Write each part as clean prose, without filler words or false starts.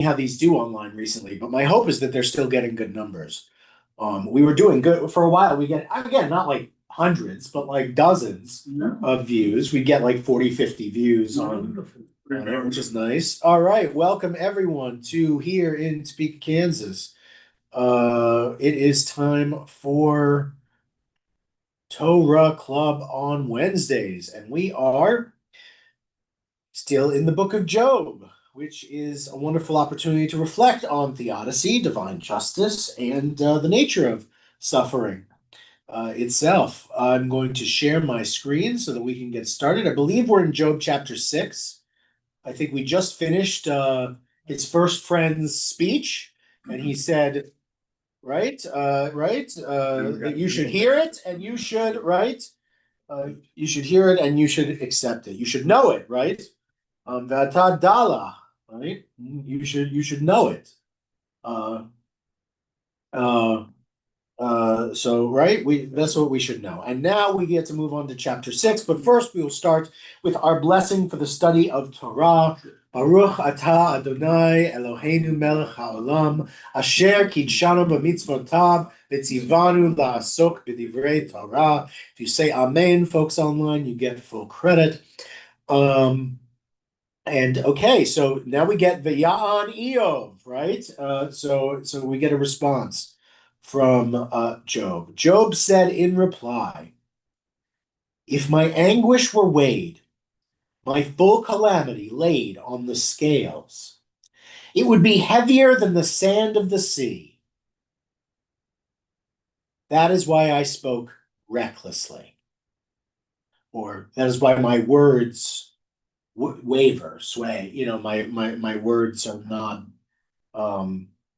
how these do online recently, but my hope is that they're still getting good numbers. We were doing good for a while. We get, again, not like hundreds, but like dozens of views. We get like 40, 50 views on it, which is nice. All right, welcome everyone to here in Topeka, Kansas. It is time for Torah Club on Wednesdays, and we are still in the book of Job, which is a wonderful opportunity to reflect on theodicy, divine justice, and the nature of suffering itself. I'm going to share my screen so that we can get started. I believe we're in Job chapter 6. I think we just finished his first friend's speech, and he said, that you should hear it and you should, you should hear it and you should accept it. You should know it, right? V'ata dala, right? You should know it. Uh, uh, so right, that's what we should know. And now we get to move on to chapter 6. But first, we will start with our blessing for the study of Torah. Baruch atah Adonai Eloheinu melech haolam asher kidshanu b'mitzvotav v'tzivanu la'asok b'divrei Torah. If you say Amen, folks online, you get full credit. And okay, so now we get V'ya'an Eov, right? So we get a response from Job. Job said in reply, "If my anguish were weighed, my full calamity laid on the scales, it would be heavier than the sand of the sea. That is why I spoke recklessly, or that is why my words waver, sway. My words are not."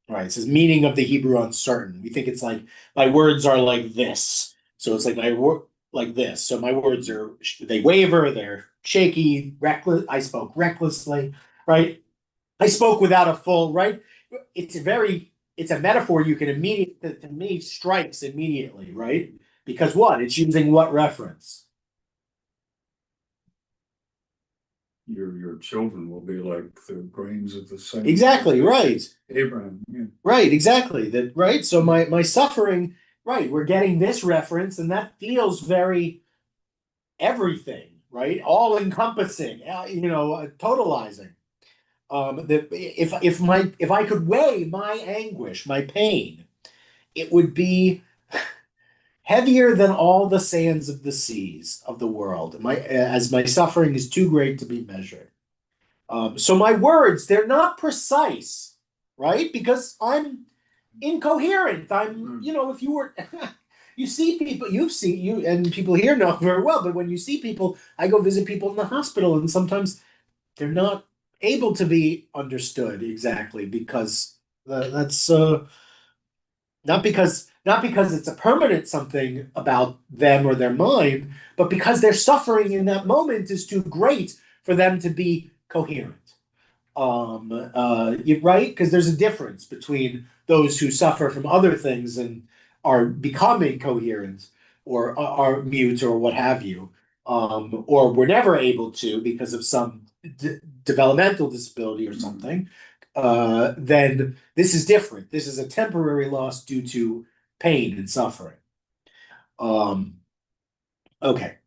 Right. It says meaning of the Hebrew uncertain. We think it's like my words are like this. So it's like my word like this. So my words they waver, they're shaky, reckless. I spoke recklessly, right? I spoke without a full, right? It's a metaphor you can immediately, to me, strikes immediately, right? Because what? It's using what reference? Your children will be like the grains of the sand. Exactly, right. Abraham, yeah. Right, exactly. That right. So my suffering, right, we're getting this reference, and that feels very everything, right? All encompassing, totalizing. That if I could weigh my anguish, my pain, it would be heavier than all the sands of the seas of the world. As my suffering is too great to be measured. So my words, they're not precise, right? Because I'm incoherent. If you were, you see people, and people here know very well, but when you see people, I go visit people in the hospital, and sometimes they're not able to be understood exactly because that's not because it's a permanent something about them or their mind, but because their suffering in that moment is too great for them to be coherent. Right? Because there's a difference between those who suffer from other things and are becoming coherent or are mute or what have you, or were never able to because of some developmental disability or something. Then this is different. This is a temporary loss due to pain and suffering. Um, okay.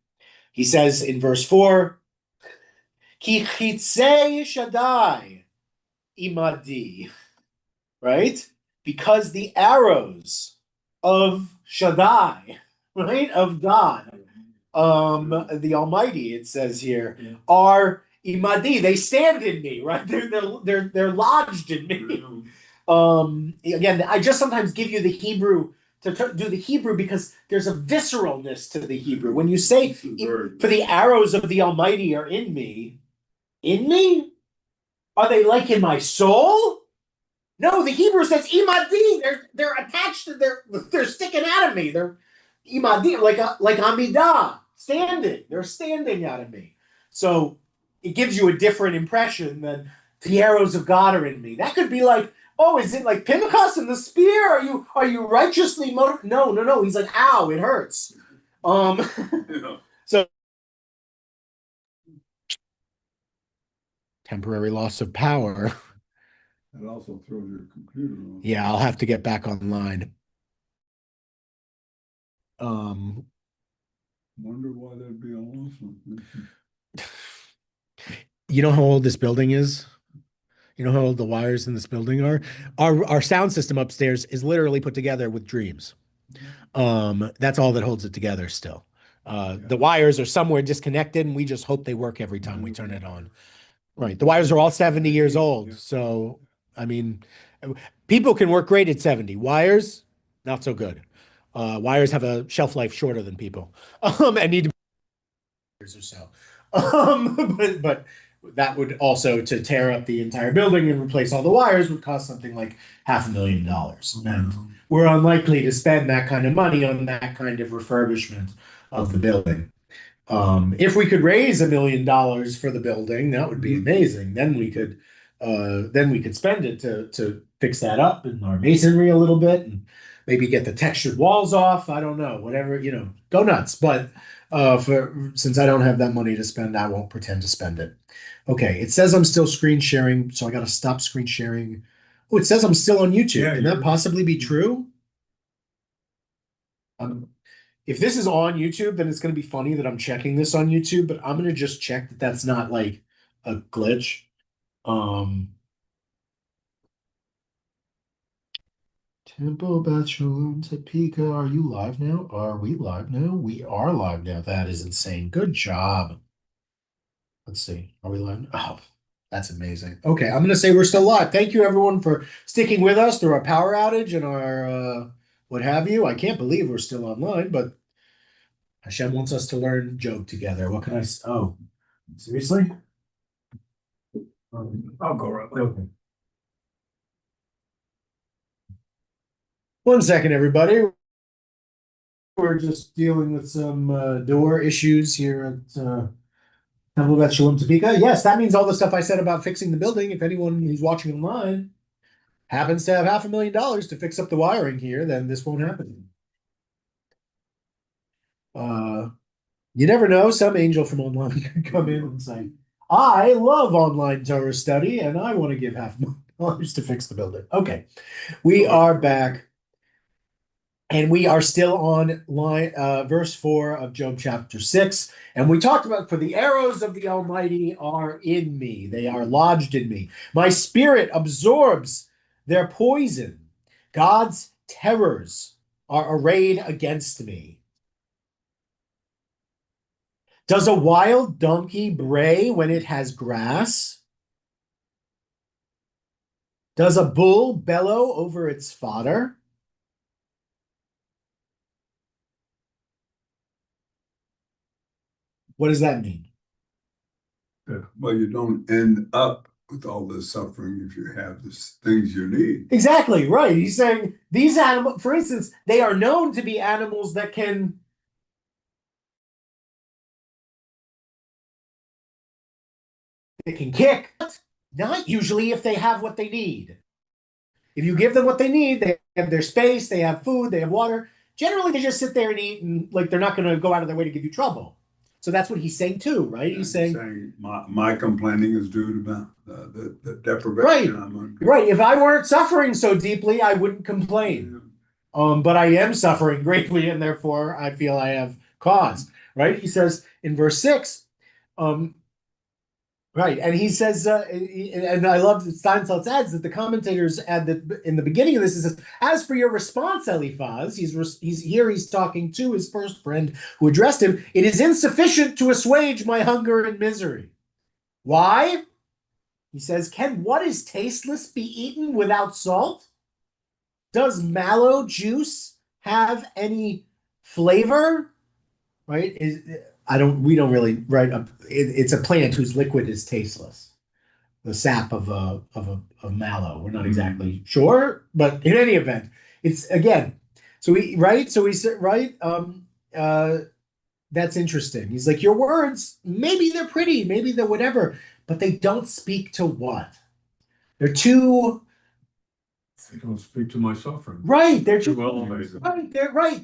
He says in verse 4, Ki chitzei Shaddai imadi, right? Because the arrows of Shaddai, right, of God, the Almighty, it says here, are imadi. They stand in me, right? They're lodged in me. Again, I just sometimes give you the Hebrew to do the Hebrew because there's a visceralness to the Hebrew. When you say, for the arrows of the Almighty are in me, in me? Are they like in my soul? No, the Hebrew says imadi. They're attached to they're sticking out of me. They're imadi like amidah, standing. They're standing out of me. So it gives you a different impression than the arrows of God are in me. That could be like, oh, is it like Pinchas and the spear? Are you righteously motivated? No. He's like, ow, it hurts. So temporary loss of power. It also throws your computer on. Yeah, I'll have to get back online. Um, Wonder why that'd be awesome. you know how old this building is? You know how old the wires in this building are? Our sound system upstairs is literally put together with dreams. That's all that holds it together still. The wires are somewhere disconnected, and we just hope they work every time we turn it on. Right. The wires are all 70 years old. So, I mean, people can work great at 70. Wires, not so good. Wires have a shelf life shorter than people, and need to be years or so. But that would also, to tear up the entire building and replace all the wires, would cost something like $500,000. And we're unlikely to spend that kind of money on that kind of refurbishment of the building. If we could raise $1 million for the building, that would be amazing. Then we could spend it to fix that up in our masonry a little bit and maybe get the textured walls off. I don't know, whatever, go nuts. But since I don't have that money to spend, I won't pretend to spend it. Okay, it says I'm still screen sharing, so I got to stop screen sharing. Oh, it says I'm still on YouTube. Yeah, Can that possibly be true? If this is on YouTube, then it's going to be funny that I'm checking this on YouTube, but I'm going to just check that that's not like a glitch. Temple Beth Shalom Topeka, are you live now? Are we live now? We are live now. That is insane. Good job. Let's see. Are we live? Oh, that's amazing. Okay, I'm going to say we're still live. Thank you, everyone, for sticking with us through our power outage and our what have you. I can't believe we're still online, but Hashem wants us to learn Job together. What can I say? Oh, seriously? I'll go right there. Okay. One second, everybody. We're just dealing with some door issues here at Temple Beth Shalom Topeka. Yes, that means all the stuff I said about fixing the building. If anyone who's watching online happens to have $500,000 to fix up the wiring here, then this won't happen. You never know. Some angel from online could come in and say, I love online Torah study and I want to give $500,000 to fix the building. Okay, we are back. And we are still on verse 4 of Job chapter 6. And we talked about, for the arrows of the Almighty are in me. They are lodged in me. My spirit absorbs their poison. God's terrors are arrayed against me. Does a wild donkey bray when it has grass? Does a bull bellow over its fodder? What does that mean? Well, you don't end up with all this suffering if you have the things you need. Exactly, right. He's saying these animals, for instance, they are known to be animals that can kick, not usually if they have what they need. If you give them what they need, they have their space, they have food, they have water. Generally, they just sit there and eat, and like they're not going to go out of their way to give you trouble. So that's what he's saying too, right? Yeah, he's saying my complaining is due to the deprivation. Right. If I weren't suffering so deeply, I wouldn't complain. But I am suffering greatly, and therefore I feel I have cause. Right? He says in verse 6, right, and he says, and I love that Steinsaltz adds that the commentators add that in the beginning of this, it says, as for your response, Eliphaz, he's talking to his first friend who addressed him, it is insufficient to assuage my hunger and misery. Why? He says, can what is tasteless be eaten without salt? Does mallow juice have any flavor? Right? We don't really, right? It's a plant whose liquid is tasteless. The sap of mallow. We're not exactly sure, but in any event, it's again. So he said, right. That's interesting. He's like, your words, maybe they're pretty, maybe they're whatever, but they don't speak to what? They're too. They don't speak to my suffering. Right, they're too elevated. Right,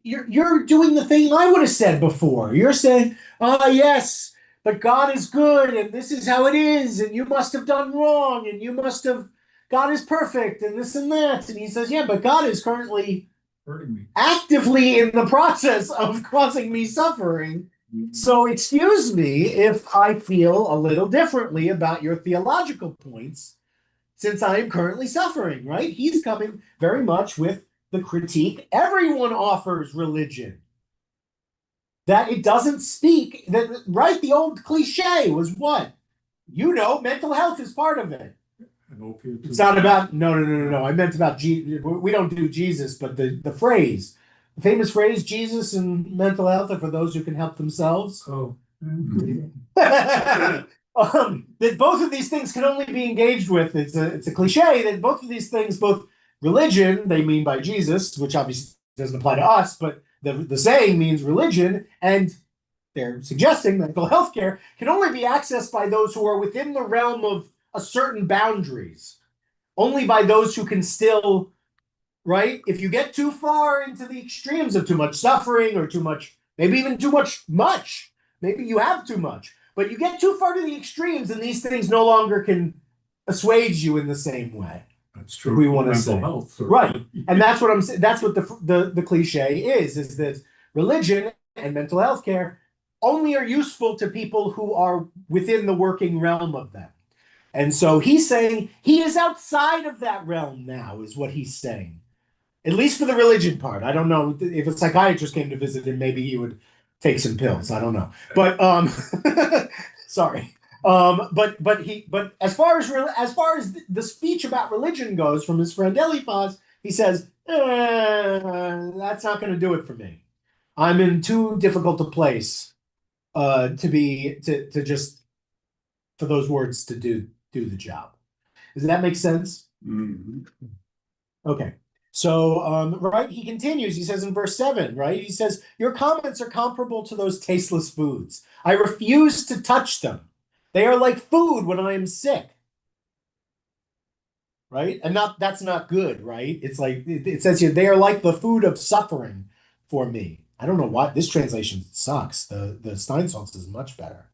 you're doing the thing I would have said before. You're saying, yes, but God is good, and this is how it is, and you must have done wrong, and you must have God is perfect and this and that. And he says, yeah, but God is currently hurting me. actively in the process of causing me suffering. So excuse me if I feel a little differently about your theological points since I am currently suffering, right? He's coming very much with the critique. Everyone offers religion. That it doesn't speak, that right? The old cliche was what? Mental health is part of it. It's not about no. I meant about we don't do Jesus, but the phrase, the famous phrase, Jesus and mental health are for those who can help themselves. Oh. That both of these things can only be engaged with. It's a cliche that both of these things, both religion, they mean by Jesus, which obviously doesn't apply to us, but the saying means religion, and they're suggesting mental health care can only be accessed by those who are within the realm of a certain boundaries. Only by those who can still, right? If you get too far into the extremes of too much suffering or too much, maybe even too much, maybe you have too much, but you get too far to the extremes and these things no longer can assuage you in the same way. That's true. We want to mental say health, right, and that's what I'm saying. That's what the cliche is that religion and mental health care only are useful to people who are within the working realm of them. And so he's saying he is outside of that realm now, is what he's saying. At least for the religion part. I don't know if a psychiatrist came to visit him, maybe he would take some pills. I don't know. But sorry. But as far as the speech about religion goes from his friend Eliphaz, he says, that's not going to do it for me. I'm in too difficult a place to just for those words to do the job. Does that make sense? Mm-hmm. Okay. So, right, he continues. He says in verse 7, right? He says, your comments are comparable to those tasteless foods. I refuse to touch them. They are like food when I am sick. Right? And that's not good, right? It's like, it says here, they are like the food of suffering for me. I don't know why this translation sucks. The Steinsaltz is much better.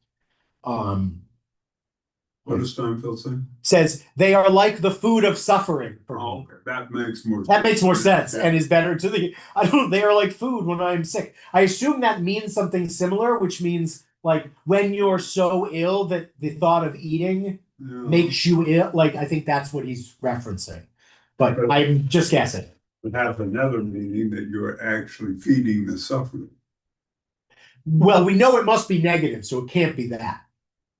What does Steinfeld say? Says they are like the food of suffering for me. Okay, that makes more sense. That makes more sense Yeah. and is better to the. I don't. They are like food when I'm sick. I assume that means something similar, which means like when you're so ill that the thought of eating makes you ill. Like I think that's what he's referencing, but I'm just guessing. It has another meaning that you're actually feeding the suffering. Well, we know it must be negative, so it can't be that.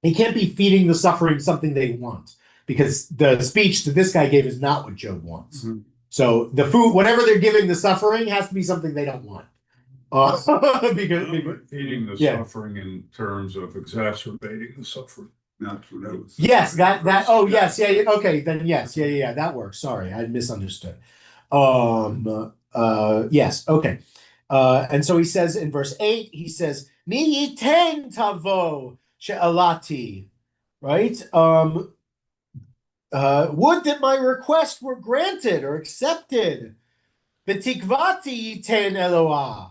He can't be feeding the suffering something they want because the speech that this guy gave is not what Job wants. Mm-hmm. So the food, whatever they're giving the suffering, has to be something they don't want. Because feeding the suffering in terms of exacerbating the suffering. That's what I was. Yes, that. Oh, yes, yeah. Okay, then yes, yeah. That works. Sorry, I misunderstood. Yes, okay. And so he says in verse 8, he says, Mi yiten tavo she'alati, right? Would that my request were granted or accepted. V'tikvati yiten Eloah,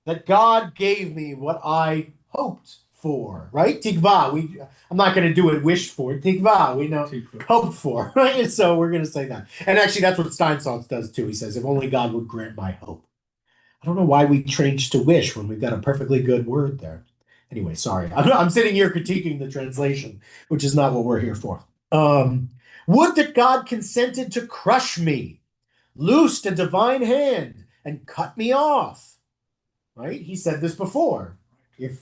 that God gave me what I hoped for, right? Tikva, I'm not going to do it wish for. Tikva, we know hope for, right? So we're going to say that. And actually, that's what Steinsaltz does too. He says, if only God would grant my hope. I don't know why we changed to wish when we've got a perfectly good word there. Anyway, sorry. I'm sitting here critiquing the translation, which is not what we're here for. Would that God consented to crush me, loosed a divine hand, and cut me off. Right? He said this before. If,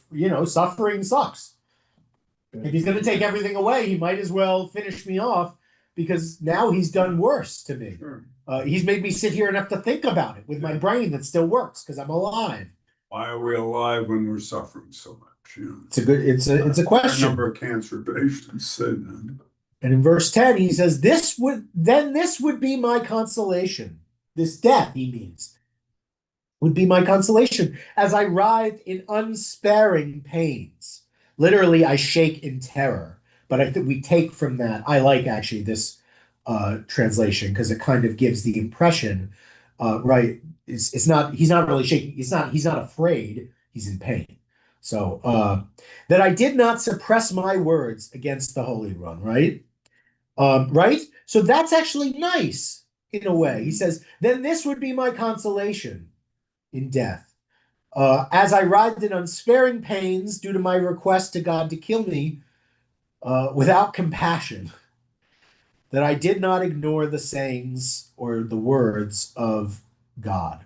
suffering sucks. If he's going to take everything away, he might as well finish me off because now he's done worse to me. Sure. He's made me sit here and have to think about it with my brain that still works because I'm alive. Why are we alive when we're suffering so much? It's a question. A number of cancer patients said that. And in verse 10, he says, this would be my consolation. This death, he means, would be my consolation as I writhe in unsparing pains. Literally, I shake in terror. But I think we take from that, I like actually this translation because it kind of gives the impression, right? He's not really shaking. He's not afraid. He's in pain. So that I did not suppress my words against the Holy One, right? Right? So that's actually nice in a way. He says, then this would be my consolation in death. As I writhed in unsparing pains due to my request to God to kill me without compassion, that I did not ignore the sayings or the words of God.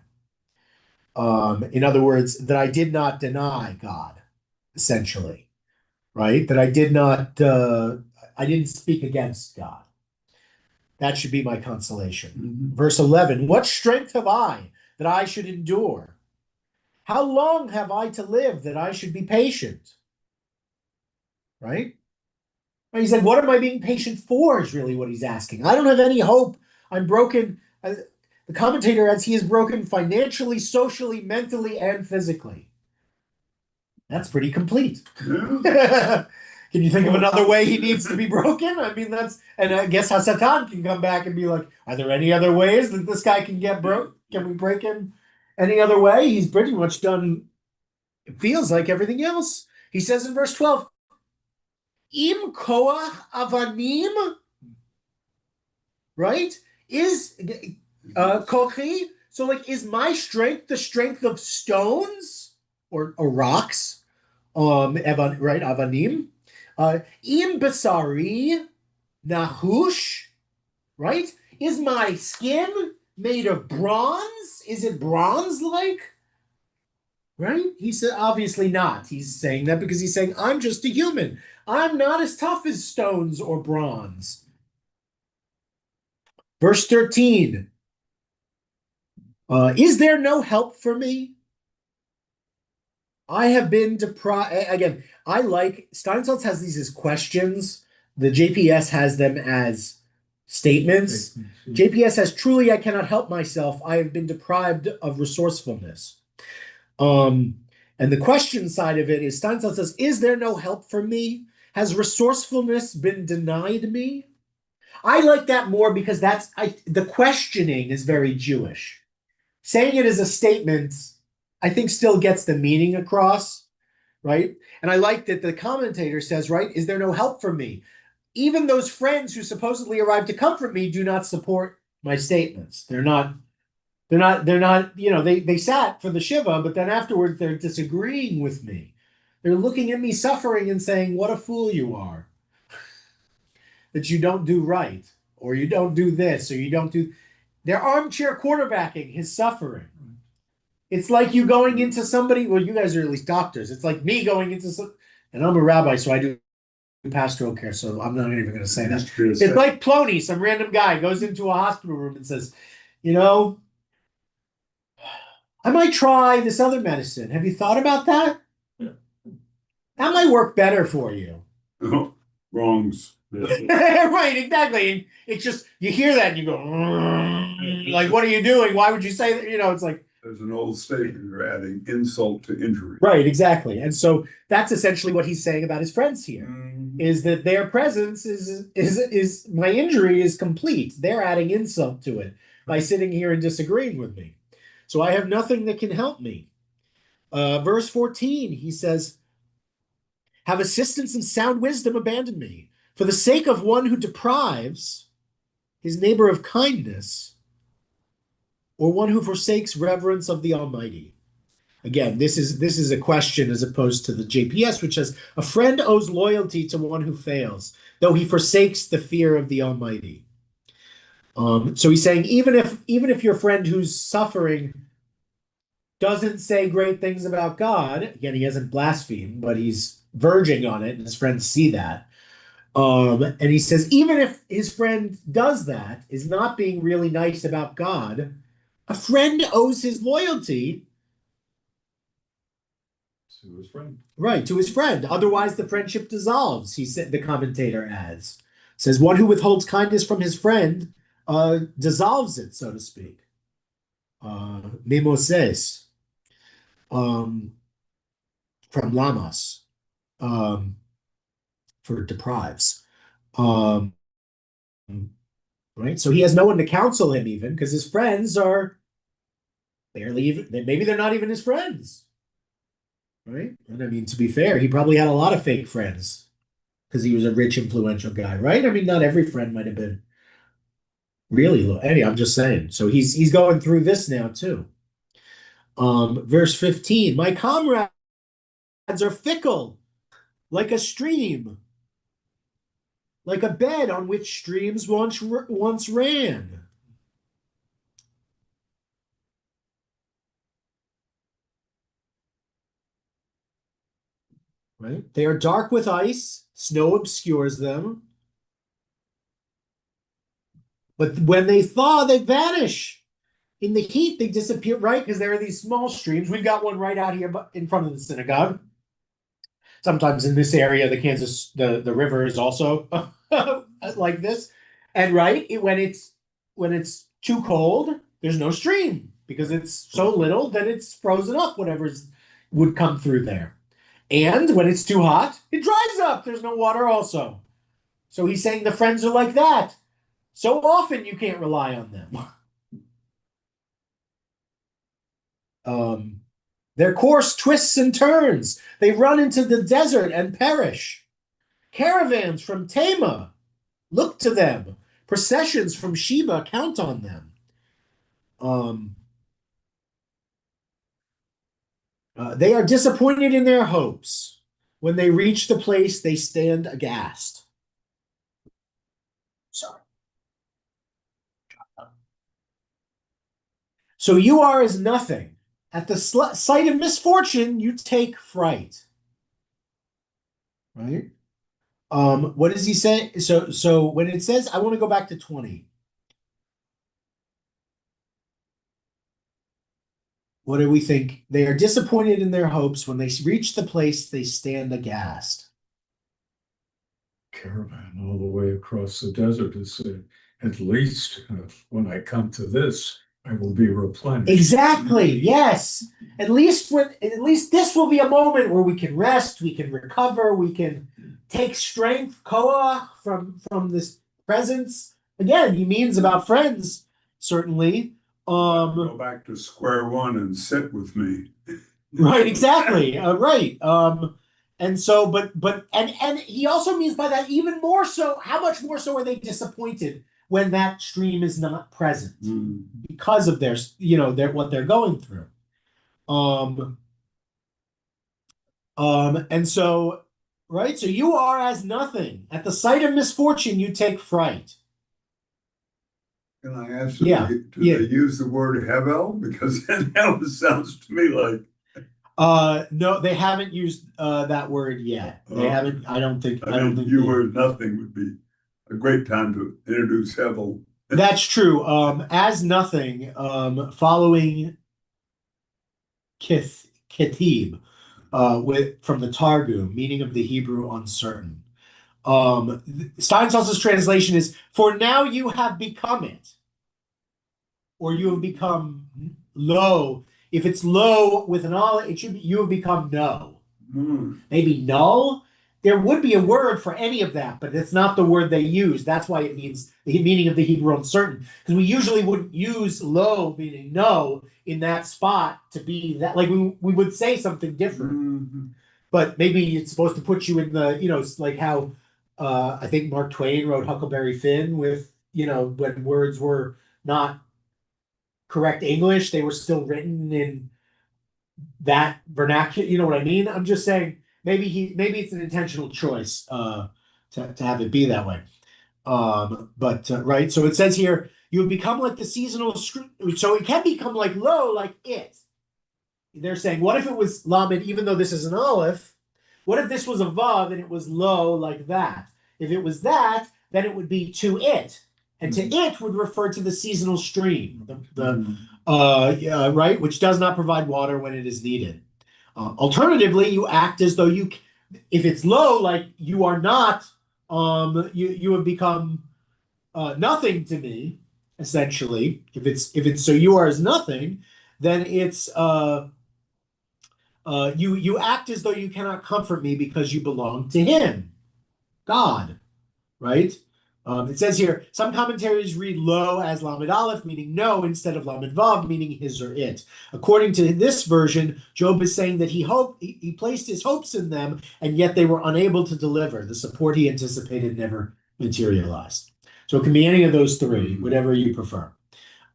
In other words, that I did not deny God, essentially, right? That I didn't speak against God. That should be my consolation. Verse 11, what strength have I that I should endure? How long have I to live that I should be patient? Right? He said, what am I being patient for is really what he's asking. I don't have any hope. I'm broken. The commentator adds, he is broken financially, socially, mentally, and physically. That's pretty complete. Yeah. Can you think of another way he needs to be broken? I mean, and I guess Hasatan can come back and be like, are there any other ways that this guy can get broke? Can we break him any other way? He's pretty much done, it feels like everything else. He says in verse 12, Im koach avanim, right? Is kochi, so like, is my strength the strength of stones or rocks? Right, avanim. Im basari nahush, right? Is my skin made of bronze? Is it bronze like? Right? He said, obviously not. He's saying that because he's saying, I'm just a human. I'm not as tough as stones or bronze. Verse 13. Is there no help for me? I have been deprived. Again, I like Steinsaltz has these as questions. The JPS has them as statements. JPS has truly, I cannot help myself. I have been deprived of resourcefulness. And the question side of it is Steinsaltz says, is there no help for me? Has resourcefulness been denied me? I like that more because the questioning is very Jewish. Saying it as a statement, I think still gets the meaning across, right? And I like that the commentator says, right, is there no help for me? Even those friends who supposedly arrived to comfort me do not support my statements. They're not, they sat for the Shiva, but then afterwards they're disagreeing with me. They're looking at me suffering and saying, what a fool you are. That you don't do right, or you don't do this, or you don't do. They're armchair quarterbacking his suffering. It's like you going into somebody, well, you guys are at least doctors. It's like me going into some, and I'm a rabbi, so I do pastoral care, so I'm not even going to say that. It's like Plony, some random guy goes into a hospital room and says, I might try this other medicine. Have you thought about that? Yeah. That might work better for you. Oh, wrongs. Right, exactly. And it's just, you hear that and you go, like, what are you doing? Why would you say that? It's like. There's an old statement, you're adding insult to injury. Right, exactly. And so that's essentially what he's saying about his friends here, is that their presence is my injury is complete. They're adding insult to it by sitting here and disagreeing with me. So I have nothing that can help me. Verse 14, he says, have assistance and sound wisdom abandoned me for the sake of one who deprives his neighbor of kindness, or one who forsakes reverence of the Almighty. Again, this is a question as opposed to the JPS, which says a friend owes loyalty to one who fails, though he forsakes the fear of the Almighty. So he's saying even if your friend who's suffering doesn't say great things about God, again, he hasn't blasphemed, but he's verging on it, and his friends see that. And he says, even if his friend does that, is not being really nice about God, a friend owes his loyalty to his friend. Right, to his friend. Otherwise, the friendship dissolves, he said, the commentator adds. Says, one who withholds kindness from his friend dissolves it, so to speak. Mimoses. From Lamas. For deprives. Right? So he has no one to counsel him even, because his friends are barely even, maybe they're not even his friends. Right? And I mean, to be fair, he probably had a lot of fake friends because he was a rich, influential guy, right? I mean, not every friend might have been Really low. Anyway, I'm just saying. So he's going through this now too. Verse 15, my comrades are fickle, like a stream, like a bed on which streams once ran. Right? They are dark with ice, snow obscures them, but when they thaw, they vanish. In the heat, they disappear, right? Because there are these small streams. We've got one right out here in front of the synagogue. Sometimes in this area, the river is also like this. And right, when it's too cold, there's no stream because it's so little that it's frozen up, whatever's would come through there. And when it's too hot, it dries up. There's no water also. So he's saying the friends are like that. So often you can't rely on them. Um, their course twists and turns. They run into the desert and perish. Caravans from Tema look to them. Processions from Sheba count on them. Um, they are disappointed in their hopes. When they reach the place, they stand aghast. Sorry. So you are as nothing. At the sight of misfortune, you take fright. Right? What does he say? So when it says, I want to go back to 20. What do we think? They are disappointed in their hopes. When they reach the place, they stand aghast. Caravan all the way across the desert is at least when I come to this, I will be replenished. Exactly. Yes. At least this will be a moment where we can rest, we can recover, we can take strength, koah, from this presence. Again, he means about friends, certainly. Go back to square one and sit with me. Right, exactly. Right. And so, and he also means by that even more so, how much more so are they disappointed when that stream is not present because of their what they're going through. And so, right, so you are as nothing. At the sight of misfortune, you take fright. Can I ask you, do they use the word hevel? Because that sounds to me like. No, they haven't used that word yet. They haven't. I don't think. You or nothing would be a great time to introduce hevel. That's true. As nothing. Following Ketib, from the Targum, meaning of the Hebrew uncertain. Steinsaltz's translation is, "For now you have become it," or "you have become low." If it's low with an aleph, it should be "you have become no." Maybe null. There would be a word for any of that, but it's not the word they use. That's why it means the meaning of the Hebrew uncertain. Because we usually wouldn't use low, meaning no, in that spot to be that. Like we would say something different. But maybe it's supposed to put you in the, it's like how I think Mark Twain wrote Huckleberry Finn with, when words were not correct English, they were still written in that vernacular. You know what I mean? I'm just saying maybe it's an intentional choice to have it be that way. But right, so it says here you would become like the seasonal, so it can become like low, like it. They're saying, what if it was lamed, even though this is an aleph? What if this was a vav and it was low like that? If it was that, then it would be to it, and to it would refer to the seasonal stream, right, which does not provide water when it is needed. Alternatively, you act as though if it's low, like you are not, you have become nothing to me, essentially. If it's so you are as nothing, then it's you act as though you cannot comfort me because you belong to him, God, right? It says here, some commentaries read lo as lamed aleph, meaning no, instead of lamed vav, meaning his or it. According to this version, Job is saying that he placed his hopes in them, and yet they were unable to deliver. The support he anticipated never materialized. So So it can be any of those three, whatever you prefer.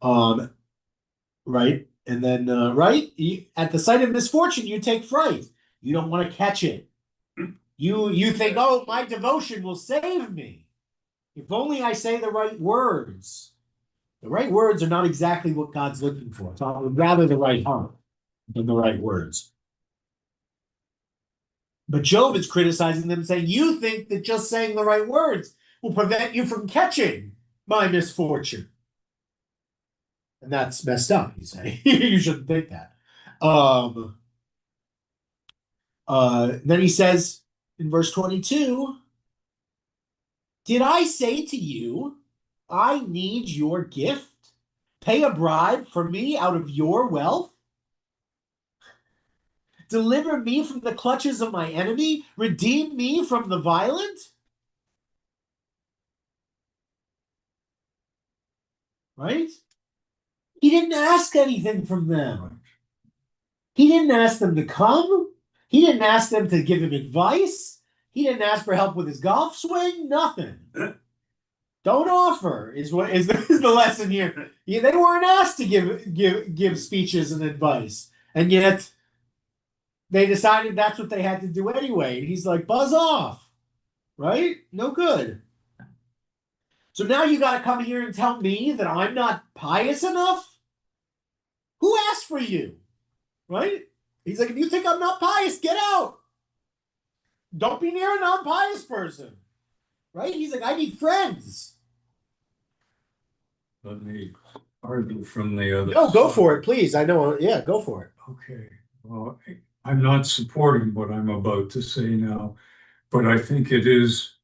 Right? And then, right? At the sight of misfortune, you take fright. You don't want to catch it. You think, oh, my devotion will save me. If only I say the right words. The right words are not exactly what God's looking for. It's rather the right heart than the right words. But Job is criticizing them, saying, you think that just saying the right words will prevent you from catching my misfortune. And that's messed up, you say. You shouldn't think that. Then he says in verse 22, did I say to you, I need your gift? Pay a bribe for me out of your wealth? Deliver me from the clutches of my enemy? Redeem me from the violent? Right? He didn't ask anything from them. He didn't ask them to come. He didn't ask them to give him advice. He didn't ask for help with his golf swing. Nothing. Don't offer is the lesson here. Yeah, they weren't asked to give speeches and advice, and yet they decided that's what they had to do anyway. And he's like, buzz off, right? No good. So now you got to come here and tell me that I'm not pious enough? Who asked for you? Right? He's like, if you think I'm not pious, get out. Don't be near a non-pious person. Right? He's like, I need friends. Let me argue from the other No, go side. for it, please. I know. Yeah, go for it. Okay. Well, I'm not supporting what I'm about to say now, but I think it is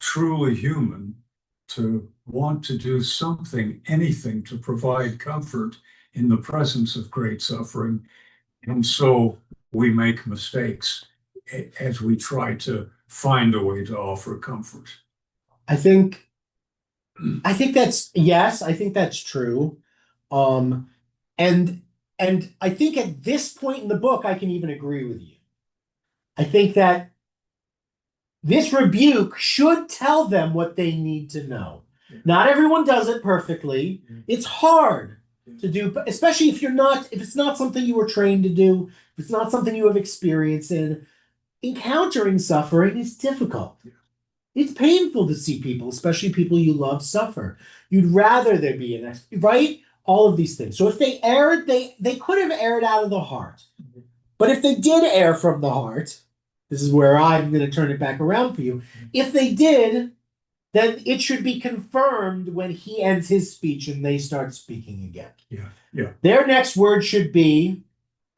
truly human to want to do something, anything to provide comfort in the presence of great suffering. And so we make mistakes as we try to find a way to offer comfort. I think that's yes, I think that's true. Um, and I think at this point in the book, I can even agree with you. I think that this rebuke should tell them what they need to know. Not everyone does it perfectly. It's hard to do, especially if it's not something you were trained to do, if it's not something you have experience in. Encountering suffering is difficult. It's painful to see people, especially people you love, suffer. You'd rather there be right? All of these things. So if they erred, they could have erred out of the heart. But if they did err from the heart, this is where I'm going to turn it back around for you. If they did, then it should be confirmed when he ends his speech and they start speaking again. Yeah. Their next word should be,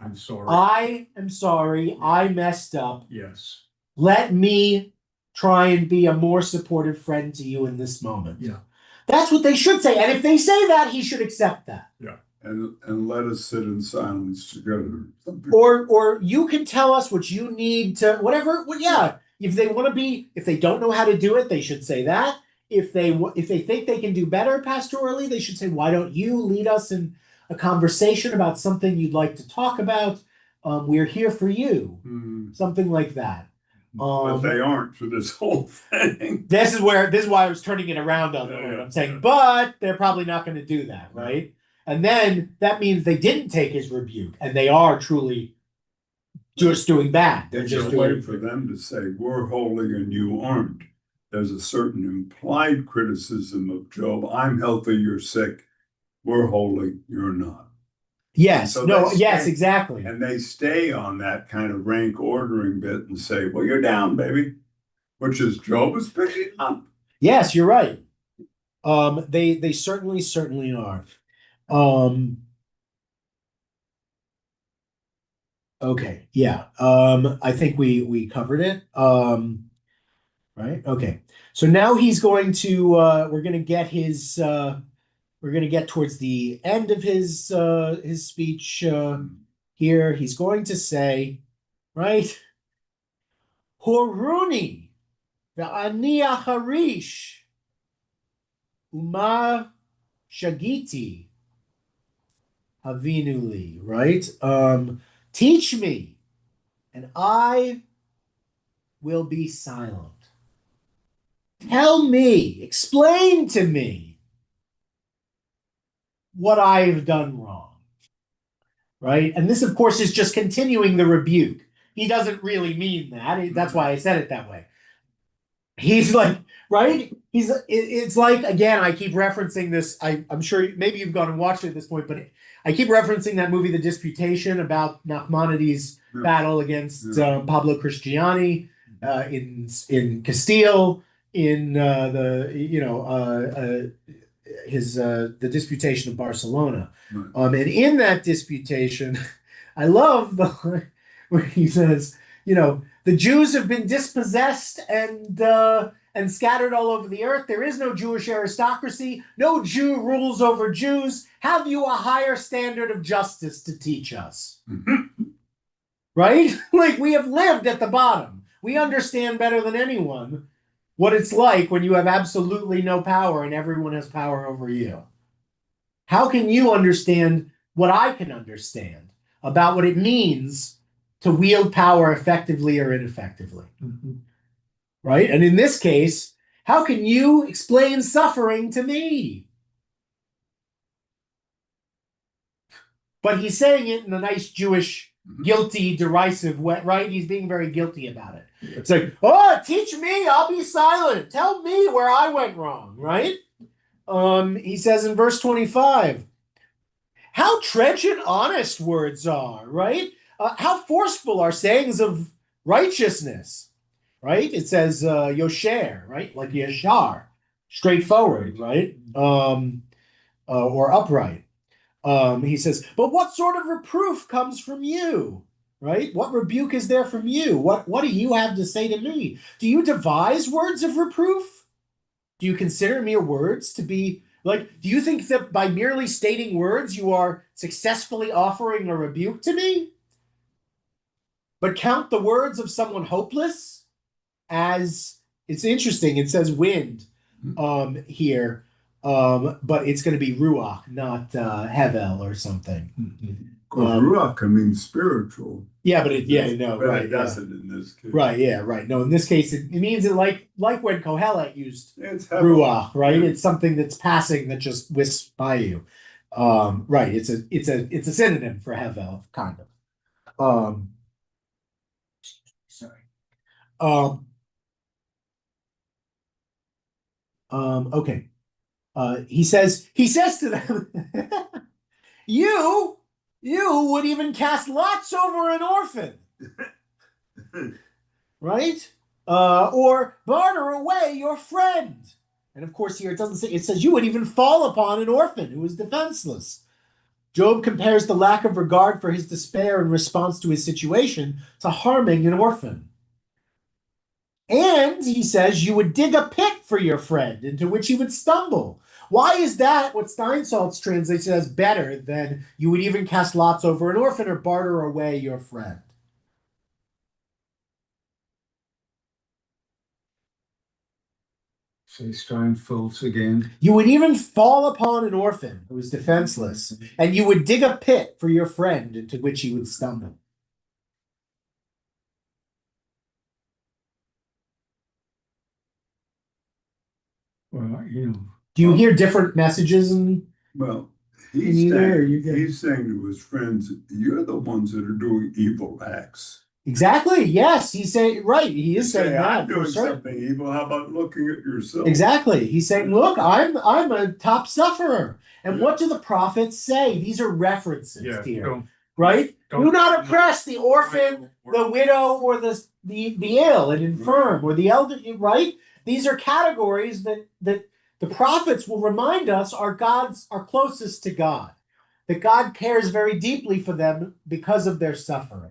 I'm sorry. I am sorry. I messed up. Yes. Let me try and be a more supportive friend to you in this moment. Yeah. That's what they should say. And if they say that, he should accept that. Yeah. And let us sit in silence together. Or you can tell us what you need to whatever. Well, yeah. If they don't know how to do it, they should say that. If they think they can do better pastorally, they should say, why don't you lead us in a conversation about something you'd like to talk about? We're here for you. Something like that. But they aren't for this whole thing. This is why I was turning it around on them. I'm saying, but they're probably not going to do that, right? And then that means they didn't take his rebuke, and they are truly just doing bad. They're It's just a way doing for them to say, we're holy and you aren't. There's a certain implied criticism of Job. I'm healthy, you're sick. We're holy, you're not. Yes. So No. they Yes. stay- Exactly. And they stay on that kind of rank ordering bit and say, well, you're down, baby. Which is Job is picking up. Yes, you're right. They certainly are. Okay. Yeah. I think we covered it. Right. Okay. So now he's going to. We're going to get his. We're going to get towards the end of his speech. Here he's going to say, right? Horuni, ve'ani acharish, uma shagiti, havinuli, right? Teach me, and I will be silent. Tell me, explain to me what I've done wrong. Right? And this, of course, is just continuing the rebuke. He doesn't really mean that. That's why I said it that way. He's like, right? It's like, again, I keep referencing this. I'm sure maybe you've gone and watched it at this point, but I keep referencing that movie, The Disputation, about Nachmanides' battle against Pablo Cristiani in Castile, in the Disputation of Barcelona. And in that disputation, I love the where he says, the Jews have been dispossessed and scattered all over the earth. There is no Jewish aristocracy. No Jew rules over Jews. Have you a higher standard of justice to teach us? Right? Like, we have lived at the bottom. We understand better than anyone what it's like when you have absolutely no power and everyone has power over you. How can you understand what I can understand about what it means to wield power effectively or ineffectively? Mm-hmm. Right? And in this case, how can you explain suffering to me? But he's saying it in a nice Jewish, guilty, derisive way, right? He's being very guilty about it. It's like, oh, teach me, I'll be silent. Tell me where I went wrong, right? He says in verse 25, how trenchant honest words are, right? How forceful are sayings of righteousness, right? It says yosher, right? Like yashar, straightforward, right? Or upright. He says, but what sort of reproof comes from you, right? What rebuke is there from you? What do you have to say to me? Do you devise words of reproof? Do you consider mere words to be like, do you think that by merely stating words, you are successfully offering a rebuke to me? But count the words of someone hopeless as, it's interesting, it says wind here, but it's going to be ruach, not hevel or something. Ruach can mean spiritual. Yeah, but it doesn't in this case. Right, yeah, right. No, in this case, it means it like when Kohelet used ruach, right? Yeah. It's something that's passing that just whisks by you. Right. It's a synonym for hevel, kind of. Sorry. Okay. He says to them, you would even cast lots over an orphan, right? Or barter away your friend. And of course, here it doesn't say, it says you would even fall upon an orphan who is defenseless. Job compares the lack of regard for his despair in response to his situation to harming an orphan. And he says you would dig a pit for your friend into which he would stumble. Why is that what Steinsaltz translates as better than you would even cast lots over an orphan or barter away your friend? Say Steinsaltz again. You would even fall upon an orphan who is defenseless, and you would dig a pit for your friend into which he would stumble. Well, do you hear different messages he's saying to his friends, you're the ones that are doing evil acts. Exactly. Yes, he's saying, right. He is saying that. I'm doing something evil. How about looking at yourself? Exactly. He's saying, look, I'm a top sufferer. And what do the prophets say? These are references here, right? Do not oppress the orphan, the widow, or the ill and infirm, or the elderly, right? These are categories that the prophets will remind us are closest to God, that God cares very deeply for them because of their suffering.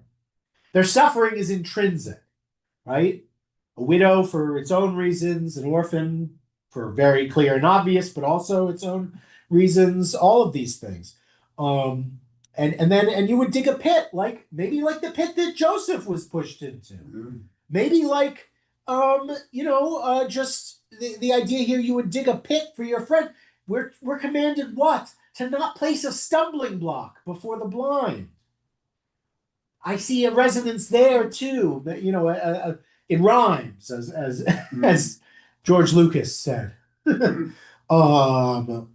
Their suffering is intrinsic, right? A widow for its own reasons, an orphan for very clear and obvious, but also its own reasons, all of these things. And you would dig a pit, maybe like the pit that Joseph was pushed into. Mm-hmm. Maybe like, just the idea here, you would dig a pit for your friend. We're commanded what? To not place a stumbling block before the blind. I see a resonance there too, in rhymes as George Lucas said. Um,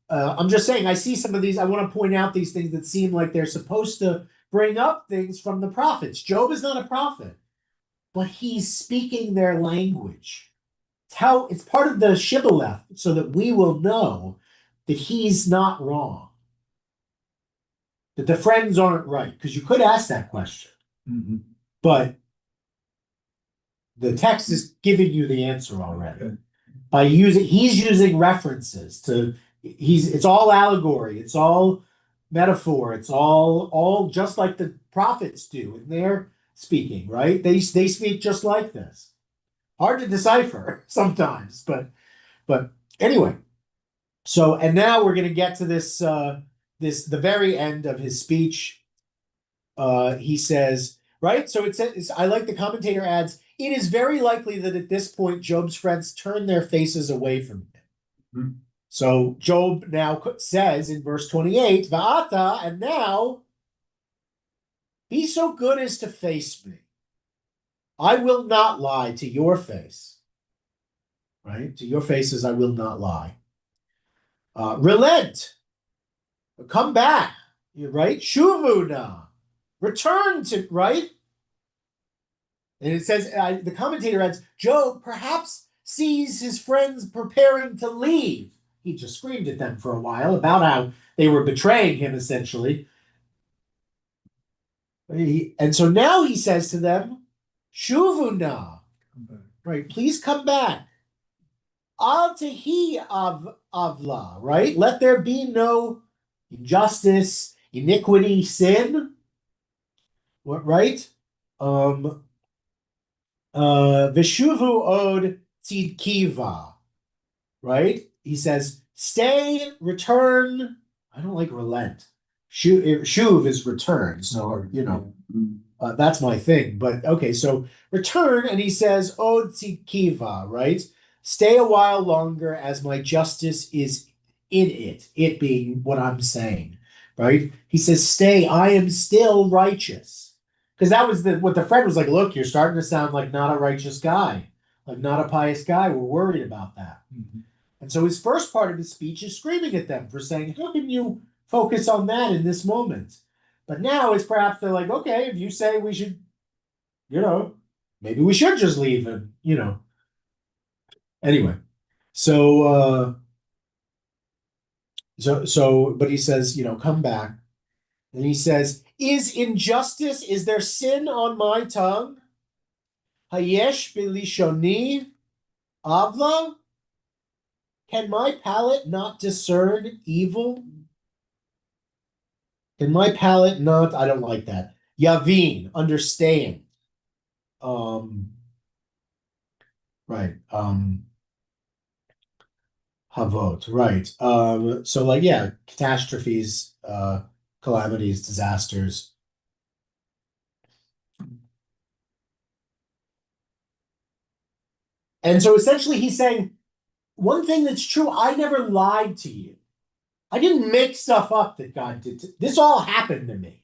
I'm just saying, I see some of these, I want to point out these things that seem like they're supposed to bring up things from the prophets. Job is not a prophet, but he's speaking their language. It's part of the shibboleth so that we will know that he's not wrong, that the friends aren't right. Because you could ask that question, but the text is giving you the answer already. Okay. He's using references it's all allegory, it's all metaphor, it's all just like the prophets do in their speaking, right? They speak just like this. Hard to decipher sometimes, but anyway. So, and now we're going to get to the very end of his speech. He says, right? So it says, I like the commentator adds, it is very likely that at this point, Job's friends turn their faces away from him. Hmm. So Job now says in verse 28, Va'ata, and now, be so good as to face me. I will not lie to your face. Right? To your faces, I will not lie. Relent. Come back. Right? Shuvuna. Return to, right? And it says, the commentator adds, Job perhaps sees his friends preparing to leave. He just screamed at them for a while about how they were betraying him, essentially. And so now he says to them, Shuvuna, right? Please come back. Al tehi avla, right? Let there be no injustice, iniquity, sin. What, right? Vishuvu od tzidkiva, right? He says, stay, return. I don't like relent. Shuv is return, so that's my thing. But okay, so return, and he says, od tzidkiva, right? Stay a while longer, as my justice is in it. It being what I'm saying, right? He says, stay. I am still righteous. Because that was what the friend was like, look, you're starting to sound like not a righteous guy, like not a pious guy. We're worried about that. And so his first part of his speech is screaming at them for saying, how can you focus on that in this moment? But now it's perhaps they're like, okay, if you say we should, maybe we should just leave and, Anyway, so but he says, come back. And he says, is there sin on my tongue? Hayesh bilishoni avla? Can my palate not discern evil? Can my palate not, I don't like that. Yavin, understand. Right. Havot, right. So like, yeah, catastrophes, calamities, disasters. And so essentially he's saying, one thing that's true, I never lied to you. I didn't make stuff up that God did. This all happened to me.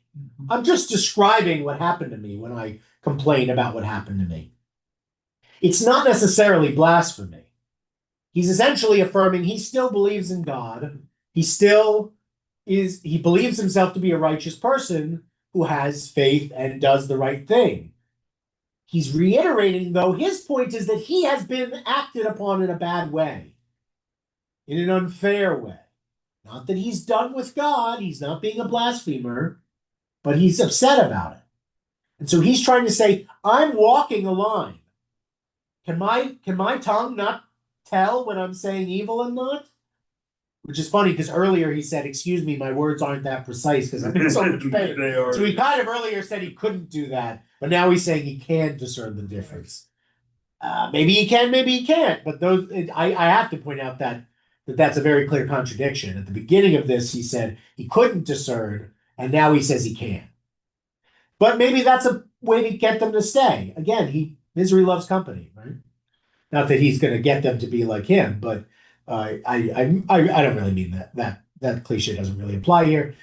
I'm just describing what happened to me when I complain about what happened to me. It's not necessarily blasphemy. He's essentially affirming he still believes in God. He believes himself to be a righteous person who has faith and does the right thing. He's reiterating, though, his point is that he has been acted upon in a bad way, in an unfair way. Not that he's done with God, he's not being a blasphemer, but he's upset about it. And so he's trying to say, I'm walking a line. Can my tongue not tell when I'm saying evil and not? Which is funny because earlier he said, excuse me, my words aren't that precise because I'm in so much pain. So he kind of earlier said he couldn't do that, but now he's saying he can discern the difference. Maybe he can, maybe he can't. But I have to point out that's a very clear contradiction. At the beginning of this, he said he couldn't discern, and now he says he can. But maybe that's a way to get them to stay. Again, misery loves company, right? Not that he's going to get them to be like him, but I don't really mean that cliche doesn't really apply here.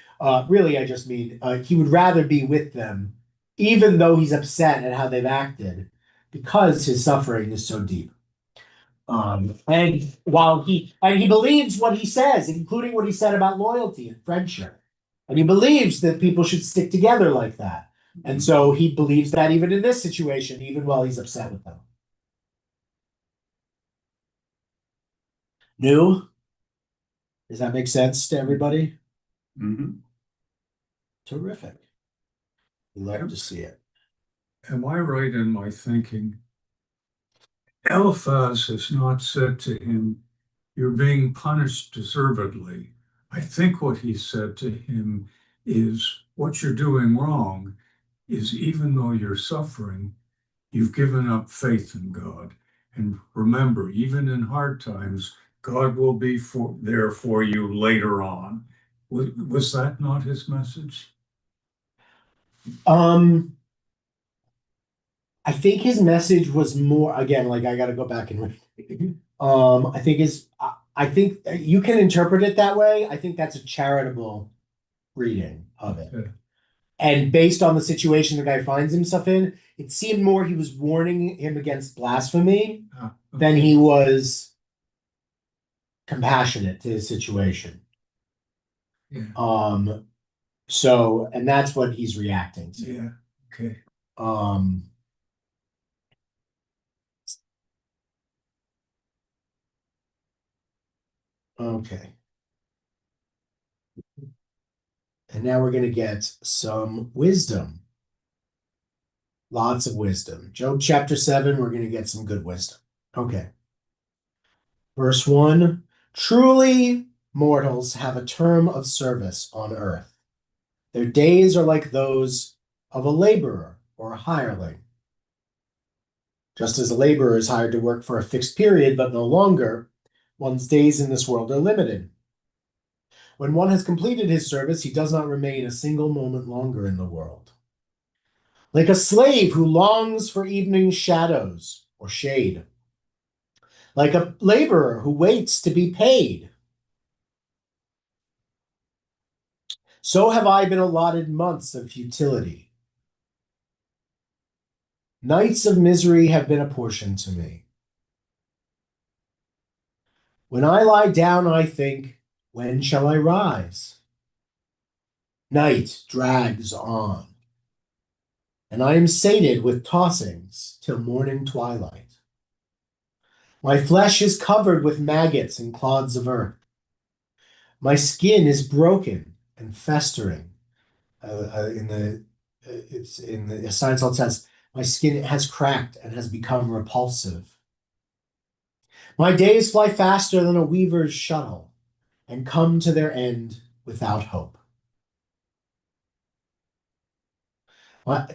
Really, I just mean he would rather be with them, even though he's upset at how they've acted, because his suffering is so deep. And while he believes what he says, including what he said about loyalty and friendship, and he believes that people should stick together like that. And so he believes that even in this situation, even while he's upset with them. New? Does that make sense to everybody? Mhm. Terrific. We love to see it. Am I right in my thinking? Eliphaz has not said to him, "You're being punished deservedly." I think what he said to him is, "What you're doing wrong is even though you're suffering, you've given up faith in God. And remember, even in hard times, God will be there for you later on." Was that not his message? Um, I think his message was more, again, like I got to go back and read. I think you can interpret it that way. I think that's a charitable reading of it. Yeah. And based on the situation the guy finds himself in, it seemed more he was warning him against blasphemy than he was compassionate to his situation. Yeah. So, and that's what he's reacting to. Yeah. Okay. Okay. And now we're going to get some wisdom. Lots of wisdom. Job chapter 7, we're going to get some good wisdom. Okay. Verse 1, truly mortals have a term of service on earth. Their days are like those of a laborer or a hireling. Just as a laborer is hired to work for a fixed period, but no longer, one's days in this world are limited. When one has completed his service, he does not remain a single moment longer in the world. Like a slave who longs for evening shadows or shade. Like a laborer who waits to be paid. So have I been allotted months of futility. Nights of misery have been apportioned to me. When I lie down, I think, when shall I rise? Night drags on, and I am sated with tossings till morning twilight. My flesh is covered with maggots and clods of earth. My skin is broken and festering. It's in the science it says, my skin has cracked and has become repulsive. My days fly faster than a weaver's shuttle and come to their end without hope.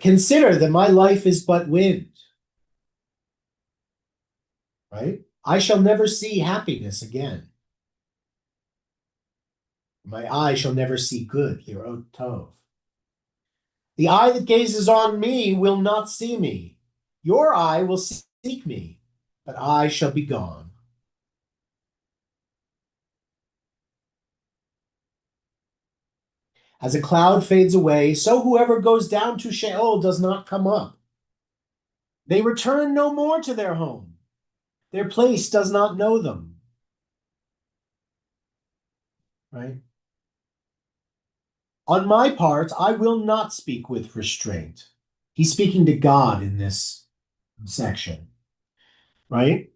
Consider that my life is but wind, right? I shall never see happiness again. My eye shall never see good, Lirot Tov. The eye that gazes on me will not see me. Your eye will seek me, but I shall be gone. As a cloud fades away, so whoever goes down to Sheol does not come up. They return no more to their home. Their place does not know them. Right? On my part, I will not speak with restraint. He's speaking to God in this section, right?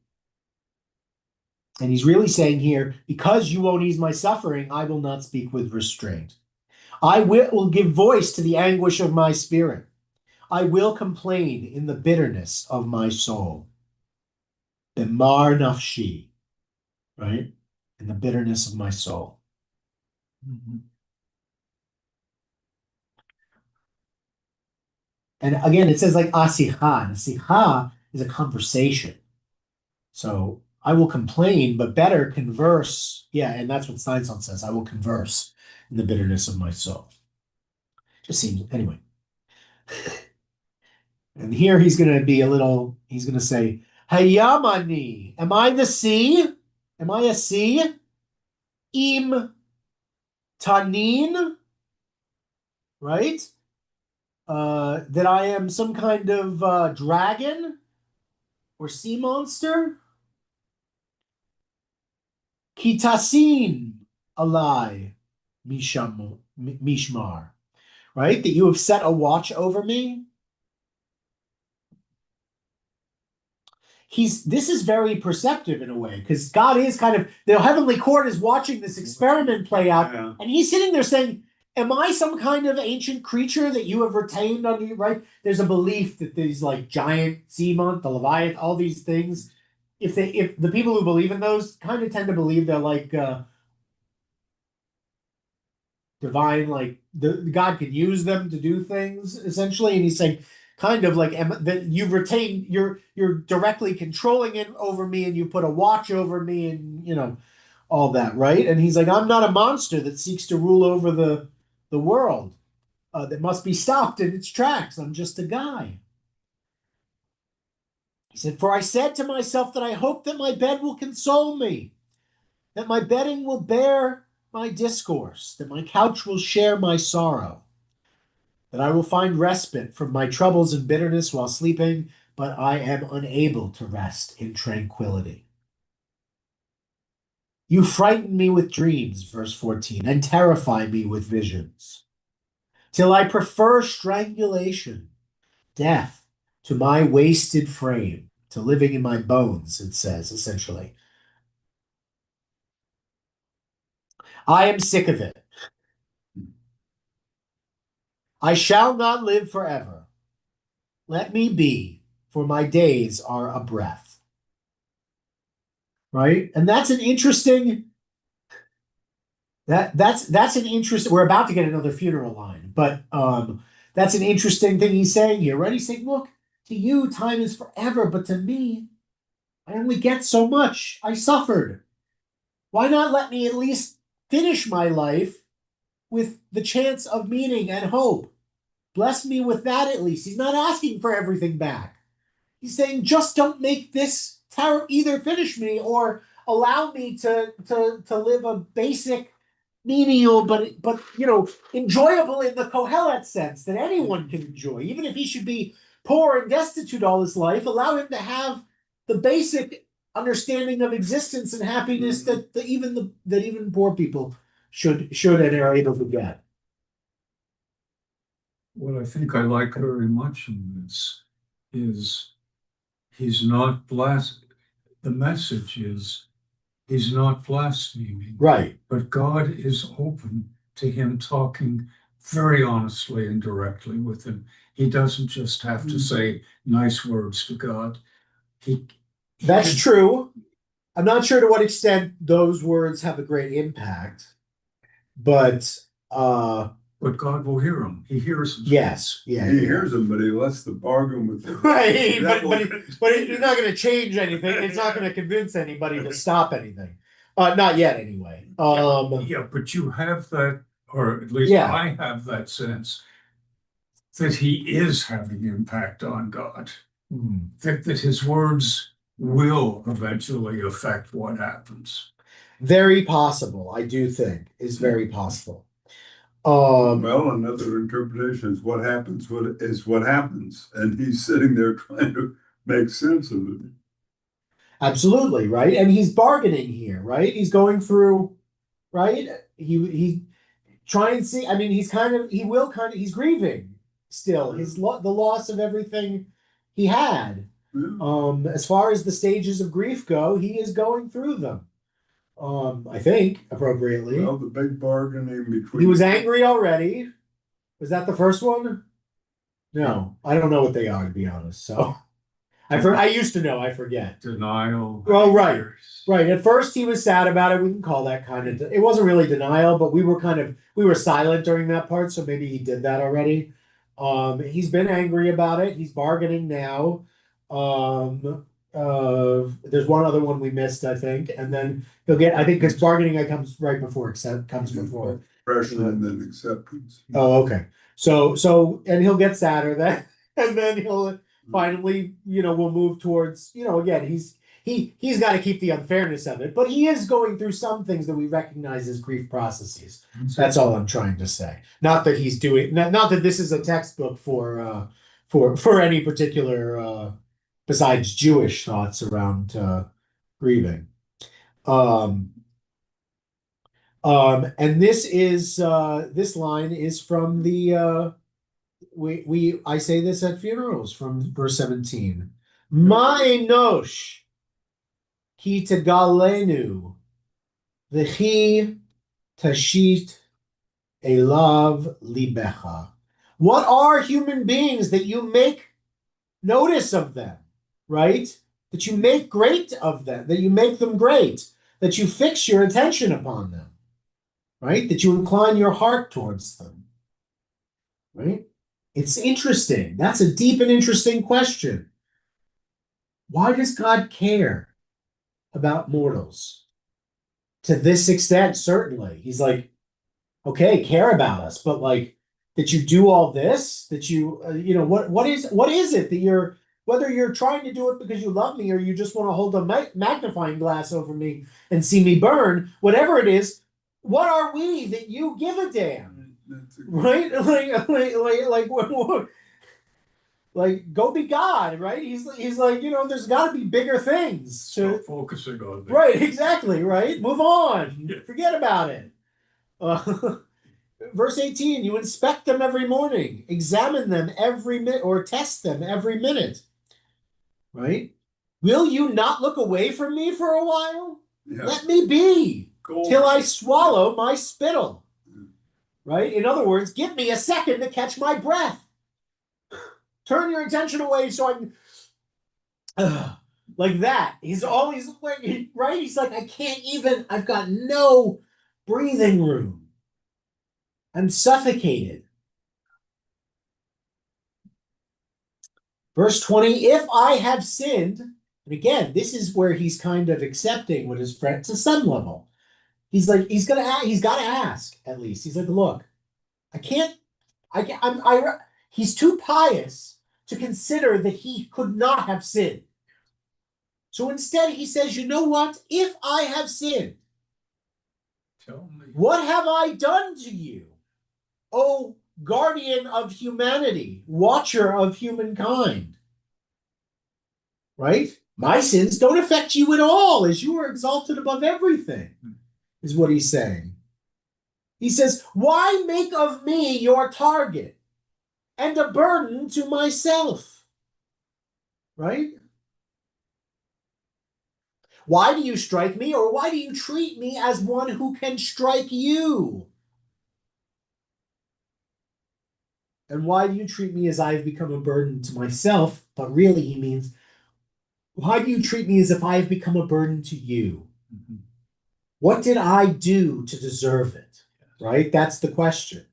And he's really saying here, because you won't ease my suffering, I will not speak with restraint. I will give voice to the anguish of my spirit. I will complain in the bitterness of my soul. Bemar nafshi, right? In the bitterness of my soul. Mhm. And again, it says like asicha, and asicha is a conversation. So I will complain, but better converse. Yeah, and that's what Steinsaltz says. I will converse in the bitterness of my soul. Just seems, anyway. And here he's going to be he's going to say, Hayamani, am I the sea? Am I a sea? Im tanin, right? That I am some kind of dragon? or sea monster? Kitasin alai mishmar, right? That you have set a watch over me. This is very perceptive in a way, because God is kind of, the heavenly court is watching this experiment play out, Yeah. and he's sitting there saying, am I some kind of ancient creature that you have retained under you, right? There's a belief that these like giant sea month, the Leviathan, all these things, if the people who believe in those kind of tend to believe they're like divine, like the God can use them to do things essentially, and he's saying kind of like that you've retained, you're directly controlling it over me, and you put a watch over me, and all that, right? And he's like, I'm not a monster that seeks to rule over the world, that must be stopped in its tracks. I'm just a guy. He said, for I said to myself that I hope that my bed will console me, that my bedding will bear my discourse, that my couch will share my sorrow, that I will find respite from my troubles and bitterness while sleeping, but I am unable to rest in tranquility. You frighten me with dreams, verse 14, and terrify me with visions, till I prefer strangulation, death, to my wasted frame, to living in my bones, it says, essentially. I am sick of it. I shall not live forever. Let me be, for my days are a breath. Right? And that's an interesting, that's an interesting, we're about to get another funeral line, but that's an interesting thing he's saying here, right? He's saying, look, to you, time is forever, but to me, I only get so much. I suffered. Why not let me at least finish my life with the chance of meaning and hope? Bless me with that at least. He's not asking for everything back. He's saying, just don't make this tower either finish me or allow me to live a basic, menial, but enjoyable in the Kohelet sense that anyone can enjoy, even if he should be poor and destitute all his life. Allow him to have the basic understanding of existence and happiness that even poor people should and are able to get. What I think I like very much in this is he's not the message is he's not blaspheming. Right. But God is open to him talking very honestly and directly with him. He doesn't just have to say nice words to God. That's true. I'm not sure to what extent those words have a great impact, but God will hear him. He hears him. Yes, He hears him, but he lets the bargain with them. Right, but he's not going to change anything. It's not going to convince anybody to stop anything. Not yet, anyway. Yeah, but you have that, or at least Yeah. I have that sense that he is having impact on God. That his words will eventually affect what happens. Very possible, I do think, is very possible. Well, another interpretation is what happens, what happens. And he's sitting there trying to make sense of it. Absolutely, right? And he's bargaining here, right? He's going through, right? He try and see, I mean, he's grieving still. The loss of everything he had. Yeah. As far as the stages of grief go, he is going through them. I think appropriately. Well, the big bargaining between. He was angry already. Was that the first one? No, I don't know what they are, to be honest. So I used to know, I forget. Denial. Oh, right. Right. At first he was sad about it. We can call that kind of, it wasn't really denial, but we were silent during that part, so maybe he did that already. He's been angry about it. He's bargaining now. There's one other one we missed, I think, and then I think because bargaining comes right before comes before. Depression and then acceptance. Oh, okay. So and he'll get sadder then, and then he'll finally, we'll move towards, again, he's got to keep the unfairness of it, but he is going through some things that we recognize as grief processes. That's all I'm trying to say. Not that he's doing, not that this is a textbook for any particular besides Jewish thoughts around grieving. And this line is from the I say this at funerals from verse 17. Ma enosh ki tegalenu v'chi tashit elav libecha. What are human beings that you make notice of them, right? That you make great of them, that you make them great, that you fix your attention upon them, right? That you incline your heart towards them, right? It's interesting. That's a deep and interesting question. Why does God care about mortals? To this extent, certainly. He's like, okay, care about us, but like that you do all this, that you, what is it that you're, whether you're trying to do it because you love me or you just want to hold a magnifying glass over me and see me burn, whatever it is, what are we that you give a damn, right? Like go be God, right? He's like, there's got to be bigger things. Stop focusing on me. Right, exactly, right? Move on. Yeah. Forget about it. Verse 18, you inspect them every morning, examine them every minute, or test them every minute. Right? Will you not look away from me for a while? Yeah. Let me be till I swallow my spittle. Right? In other words, give me a second to catch my breath. Turn your attention away so I can like that. He's always like, right? He's like, I can't even, I've got no breathing room. I'm suffocated. Verse 20, if I have sinned, and again, this is where he's kind of accepting what his friend to some level. He's like, he's got to ask at least. He's like, look, he's too pious to consider that he could not have sinned. So instead he says, you know what? If I have sinned, Tell me. What have I done to you? O guardian of humanity, watcher of humankind. Right? My sins don't affect you at all, as you are exalted above everything, is what he's saying. He says, why make of me your target and a burden to myself? Right? Why do you strike me, or why do you treat me as one who can strike you? And why do you treat me as I have become a burden to myself? But really, he means, why do you treat me as if I have become a burden to you? Mm-hmm. What did I do to deserve it? Right? That's the question.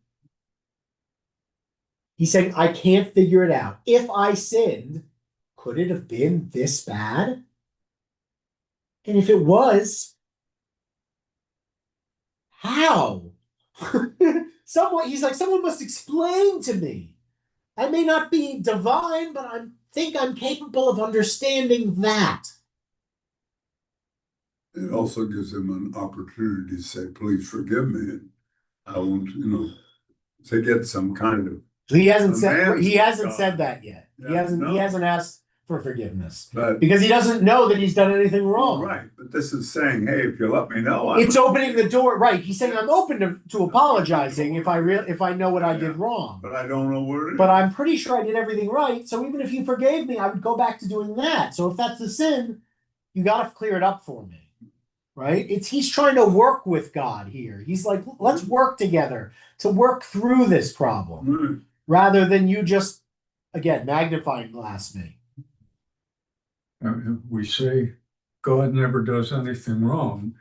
He's saying, I can't figure it out. If I sinned, could it have been this bad? And if it was, how? He's like, someone must explain to me. I may not be divine, but I think I'm capable of understanding that. It also gives him an opportunity to say, please forgive me. And I won't, to get some kind of. He hasn't said that yet. Yeah, he hasn't asked for forgiveness. But, because he doesn't know that he's done anything wrong. Right. But this is saying, hey, if you let me know. It's opening the door. Right. He's saying, I'm open to apologizing if I know what I did wrong. But I don't know where it is. But I'm pretty sure I did everything right. So even if you forgave me, I would go back to doing that. So if that's a sin, you got to clear it up for me. Right? He's trying to work with God here. He's like, let's work together to work through this problem rather than you just, again, magnifying glass me. We say God never does anything wrong,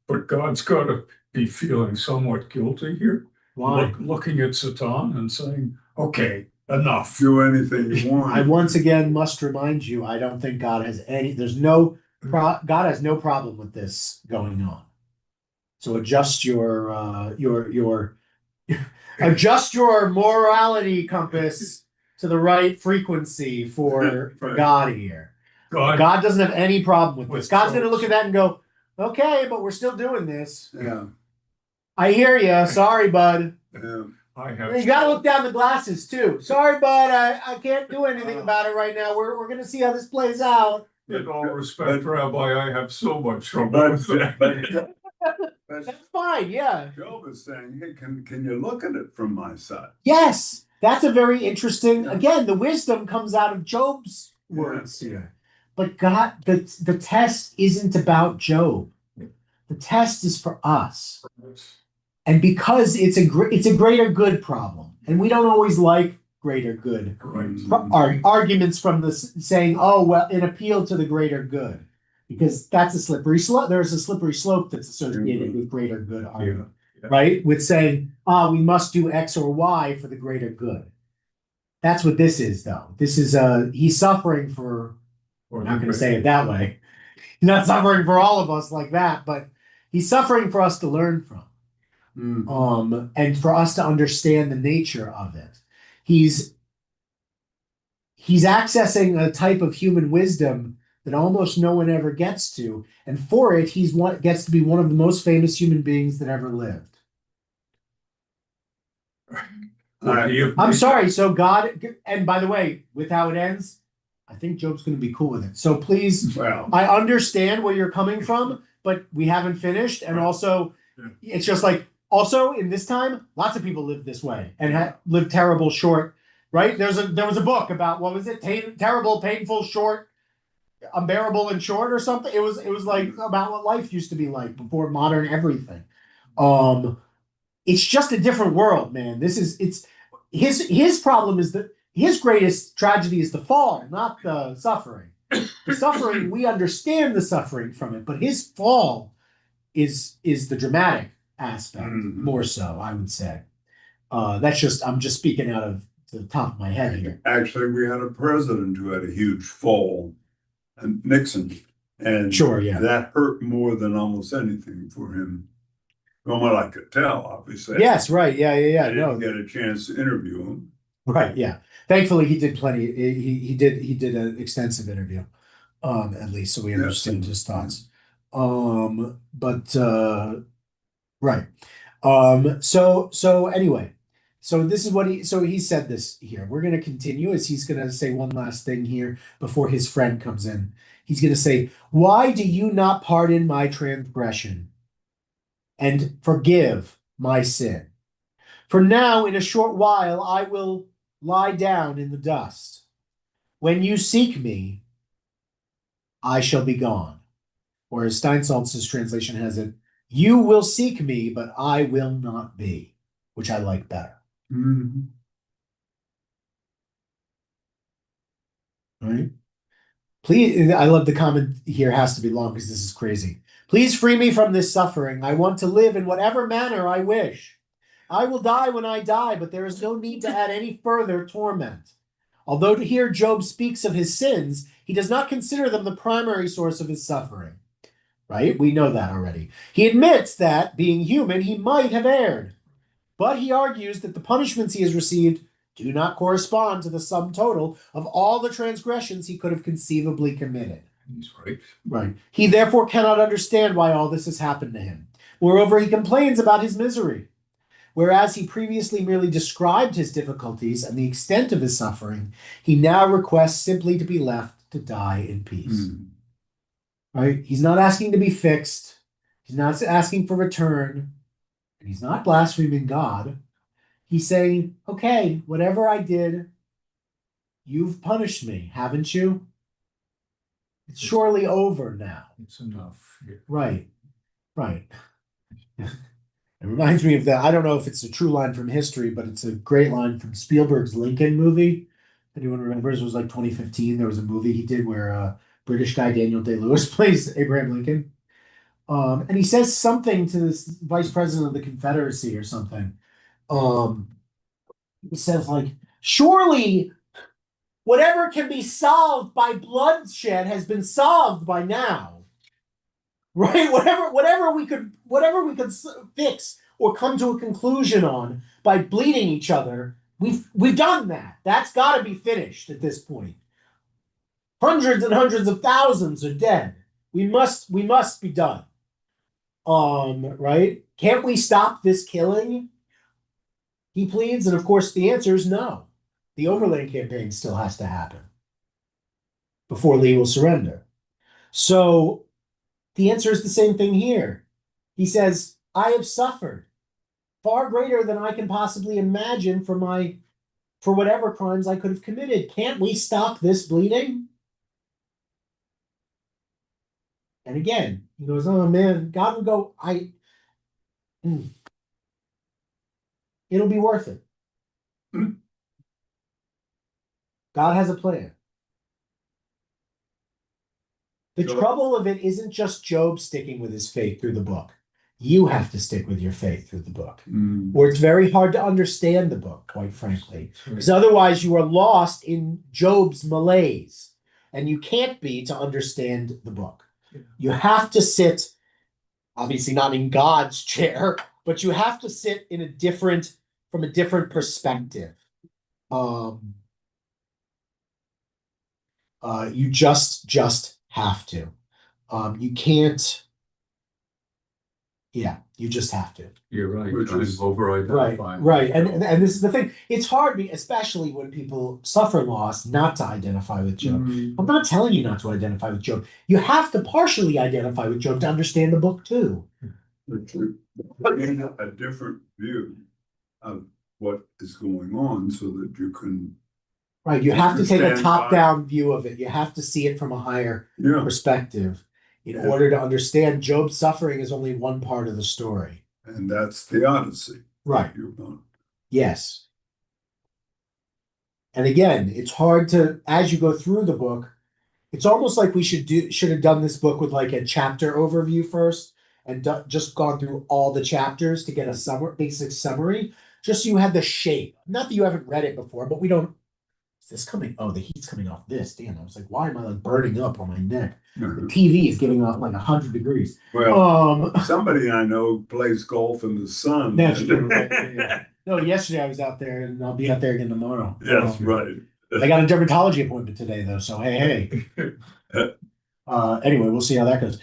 but God's got to be feeling somewhat guilty here. Why? Looking at Satan and saying, okay, enough. Do anything you want. I once again must remind you, I don't think God has God has no problem with this going on. So adjust your adjust your morality compass to the right frequency for God here. God doesn't have any problem with this. God's going to look at that and go, okay, but we're still doing this. Yeah. I hear you. Sorry, bud. Yeah. I have. You gotta look down the glasses too. Sorry, bud, I can't do anything about it right now. We're gonna see how this plays out. In all respect, Rabbi, I have so much trouble But, with that. but That's fine, yeah. Job is saying, hey, can you look at it from my side? Yes, that's a very interesting. Yeah. Again, the wisdom comes out of Job's words here. But God, the test isn't about Job. The test is for us. And because it's a greater good problem, and we don't always like greater good arguments from the saying, oh well, it appealed to the greater good, because that's a slippery slope. There's a slippery slope that's associated with greater good argument, right? With saying, we must do X or Y for the greater good. That's what this is, though. This is he's suffering for. We're not going to say it that way. He's not suffering for all of us like that, but he's suffering for us to learn from. And for us to understand the nature of it. He's accessing a type of human wisdom that almost no one ever gets to, and for it, gets to be one of the most famous human beings that ever lived. I'm sorry. So God, and by the way, with how it ends, I think Job's going to be cool with it. So please, I understand where you're coming from, but we haven't finished, and also, it's just like. Also, in this time, lots of people lived this way and lived terrible, short, right? There was a book about, what was it? Terrible, painful, short, unbearable, and short, or something. It was like about what life used to be like before modern everything. It's just a different world, man. His problem is that his greatest tragedy is the fall, not the suffering. The suffering, we understand the suffering from it, but his fall is the dramatic aspect, more so, I would say. I'm just speaking out of the top of my head here. Actually, we had a president who had a huge fall, and Nixon, and that hurt more than almost anything for him. From what I could tell, obviously. Yes, right, yeah. I didn't get a chance to interview him. Right, yeah. Thankfully, he did plenty. He did an extensive interview, at least, so we understand his thoughts. Right. So anyway, this is what he said this here. We're going to continue as he's going to say one last thing here before his friend comes in. He's going to say, why do you not pardon my transgression and forgive my sin? For now, in a short while, I will lie down in the dust. When you seek me, I shall be gone. Or as Steinsaltz's translation has it, you will seek me, but I will not be, which I like better. Right? Please, I love the comment here, has to be long because this is crazy. Please free me from this suffering. I want to live in whatever manner I wish. I will die when I die, but there is no need to add any further torment. Although here Job speaks of his sins, he does not consider them the primary source of his suffering. Right? We know that already. He admits that, being human, he might have erred. But he argues that the punishments he has received do not correspond to the sum total of all the transgressions he could have conceivably committed. He's right. Right. He therefore cannot understand why all this has happened to him. Moreover, he complains about his misery. Whereas he previously merely described his difficulties and the extent of his suffering, he now requests simply to be left to die in peace. Right? He's not asking to be fixed. He's not asking for return. And he's not blaspheming God. He's saying, okay, whatever I did, you've punished me, haven't you? It's surely over now. It's enough. Yeah. Right. It reminds me of that. I don't know if it's a true line from history, but it's a great line from Spielberg's Lincoln movie. Anyone remembers? It was like 2015. There was a movie he did where British guy Daniel Day-Lewis plays Abraham Lincoln. And he says something to this vice president of the Confederacy or something. He says, like, surely whatever can be solved by bloodshed has been solved by now. Right? Whatever we could fix or come to a conclusion on by bleeding each other, we've done that. That's got to be finished at this point. Hundreds and hundreds of thousands are dead. We must be done. Right? Can't we stop this killing? he pleads, and of course the answer is no. The overland campaign still has to happen before Lee will surrender. So the answer is the same thing here. He says, I have suffered far greater than I can possibly imagine for whatever crimes I could have committed. Can't we stop this bleeding? And again, he goes, oh man, God would go, it'll be worth it. God has a plan. The trouble of it isn't just Job sticking with his faith through the book. You have to stick with your faith through the book. Or it's very hard to understand the book, quite frankly. Because otherwise you are lost in Job's malaise. And you can't be to understand the book. You have to sit, obviously not in God's chair, but you have to sit in from a different perspective. You just have to. You can't. Yeah, you just have to. You're right. Over-identifying. Right. And this is the thing. It's hard, especially when people suffer loss, not to identify with Job. I'm not telling you not to identify with Job. You have to partially identify with Job to understand the book too. A different view of what is going on so that you can. Right. You have to take a top-down view of it. You have to see it from a higher perspective. In order to understand, Job's suffering is only one part of the story. And that's the Odyssey. Right. Yes. And again, it's hard to, as you go through the book, it's almost like we should have done this book with like a chapter overview first and just gone through all the chapters to get a basic summary, just so you had the shape. Not that you haven't read it before, but we don't. Is this coming? Oh, the heat's coming off this. Damn, I was like, why am I like burning up on my neck? The TV is giving off like 100 degrees. Well, somebody I know plays golf in the sun. That's true. Right? No, yesterday I was out there, and I'll be out there again tomorrow. Yes, right. I got a dermatology appointment today, though. So hey. Anyway, we'll see how that goes.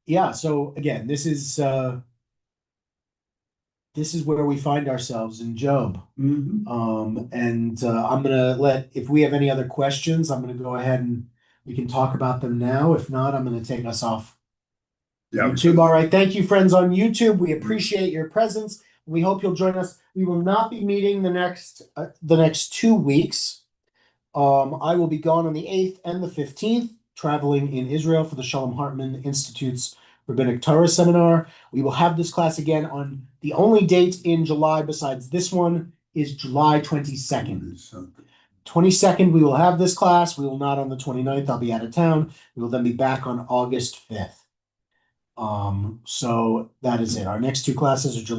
Yeah. So again, this is where we find ourselves in Job. And I'm gonna if we have any other questions, I'm gonna go ahead and we can talk about them now. If not, I'm gonna take us off YouTube. All right. Thank you, friends on YouTube. We appreciate your presence. We hope you'll join us. We will not be meeting the next 2 weeks. I will be gone on the 8th and the 15th, traveling in Israel for the Shalom Hartman Institute's Rabbinic Torah Seminar. We will have this class again on the only date in July besides this one is July 22nd. 22nd, we will have this class. We will not on the 29th. I'll be out of town. We will then be back on August 5th. So that is it. Our next two classes are July